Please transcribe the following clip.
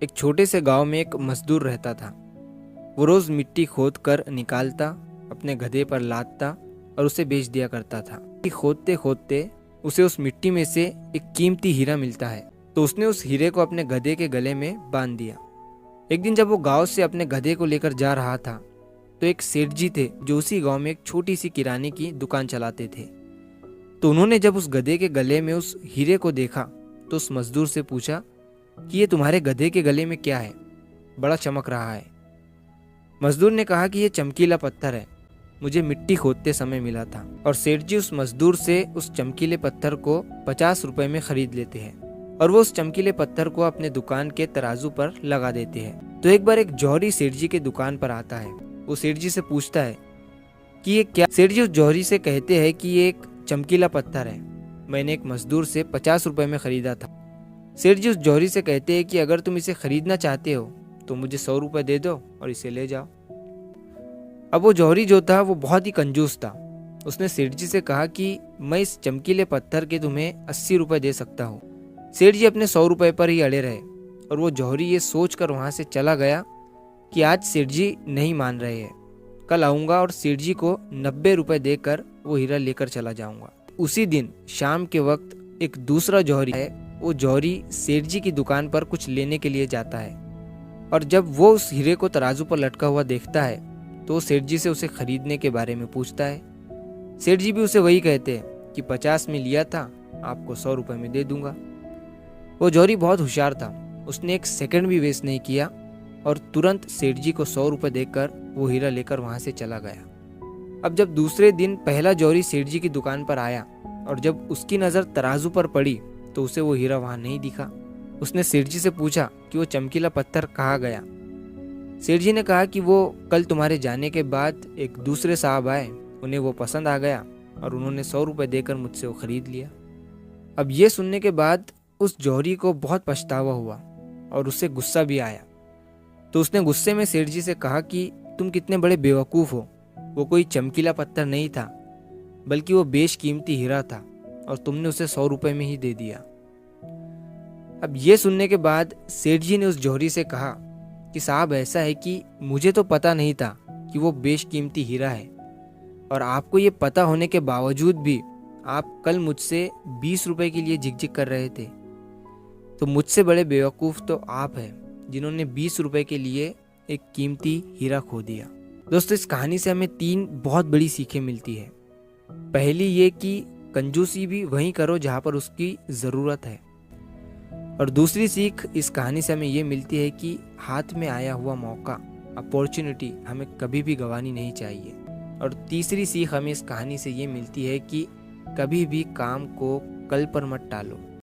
एक छोटे से गांव में एक मजदूर रहता था। वो रोज मिट्टी खोद कर निकालता, अपने गधे पर लादता और उसे बेच दिया करता था। खोदते खोदते उसे उस मिट्टी में से एक कीमती हीरा मिलता है, तो उसने उस हीरे को अपने गधे के गले में बांध दिया। एक दिन जब वो गांव से अपने गधे को लेकर जा रहा था, तो एक सेठ जी थे जो उसी गांव में एक छोटी सी किराने की दुकान चलाते थे। तो उन्होंने जब उस गधे के गले में उस हीरे को देखा, तो उस मजदूर से पूछा कि ये तुम्हारे गधे के गले में क्या है, बड़ा चमक रहा है। मजदूर ने कहा कि ये चमकीला पत्थर है, मुझे मिट्टी खोदते समय मिला था। और सेठ जी उस मजदूर से उस चमकीले पत्थर को 50 रुपए में खरीद लेते हैं और वो उस चमकीले पत्थर को अपने दुकान के तराजू पर लगा देते हैं। तो एक बार एक जौहरी सेठ जी के दुकान पर आता है। वो सेठ जी से पूछता है कि ये क्या। सेठ जी उस जौहरी से कहते हैं कि ये एक चमकीला पत्थर है, मैंने एक मजदूर से 50 रुपए में खरीदा था। सेठ जी उस जौहरी से कहते हैं कि अगर तुम इसे खरीदना चाहते हो तो मुझे 100 रुपए दे दो और इसे ले जाओ। अब वो जौहरी जो था वो बहुत ही कंजूस था। उसने सेठ जी से कहा कि मैं इस चमकीले पत्थर के तुम्हें 80 रुपए दे सकता हूँ। सेठ जी अपने 100 रुपए पर ही अड़े रहे और वो जौहरी ये सोच कर वहां से चला गया कि आज सेठ जी नहीं मान रहे हैं, कल आऊंगा और सेठ जी को 90 रुपए देकर वो हीरा लेकर चला जाऊंगा। उसी दिन शाम के वक्त एक दूसरा जौहरी है, वो जौहरी सेठ जी की दुकान पर कुछ लेने के लिए जाता है और जब वो उस हीरे को तराजू पर लटका हुआ देखता है तो सेठ जी से उसे खरीदने के बारे में पूछता है। सेठ जी भी उसे वही कहते हैं कि 50 में लिया था, आपको 100 रुपए में दे दूंगा। वो जौहरी बहुत होशियार था, उसने एक सेकंड भी वेस्ट नहीं किया और तुरंत सेठ जी को 100 रुपए देकर वो हीरा लेकर वहां से चला गया। अब जब दूसरे दिन पहला जौहरी सेठ जी की दुकान पर आया और जब उसकी नज़र तराजू पर पड़ी तो उसे वो हीरा वहां नहीं दिखा। उसने सेठ जी से पूछा कि वो चमकीला पत्थर कहाँ गया। सेठ जी ने कहा कि वो कल तुम्हारे जाने के बाद एक दूसरे साहब आए, उन्हें वो पसंद आ गया और उन्होंने 100 रुपए देकर मुझसे वो खरीद लिया। अब ये सुनने के बाद उस जौहरी को बहुत पछतावा हुआ और उससे गुस्सा भी आया। तो उसने गुस्से में सेठ जी से कहा कि तुम कितने बड़े बेवकूफ़ हो, वो कोई चमकीला पत्थर नहीं था बल्कि वो बेशकीमती हीरा था और तुमने उसे 100 रुपए में ही दे दिया। अब ये सुनने के बाद सेठ जी ने उस जौहरी से कहा कि साहब ऐसा है कि मुझे तो पता नहीं था कि वो बेशकीमती हीरा है और आपको ये पता होने के बावजूद भी आप कल मुझसे 20 रुपए के लिए झिकझिक कर रहे थे। तो मुझसे बड़े बेवकूफ़ तो आप हैं जिन्होंने 20 रुपए के लिए एक कीमती हीरा खो दिया। दोस्तों, इस कहानी से हमें 3 बहुत बड़ी सीखें मिलती है। पहली ये कि कंजूसी भी वहीं करो जहाँ पर उसकी ज़रूरत है, और दूसरी सीख इस कहानी से हमें ये मिलती है कि हाथ में आया हुआ मौका, अपॉर्चुनिटी हमें कभी भी गंवानी नहीं चाहिए। और तीसरी सीख हमें इस कहानी से ये मिलती है कि कभी भी काम को कल पर मत टालो।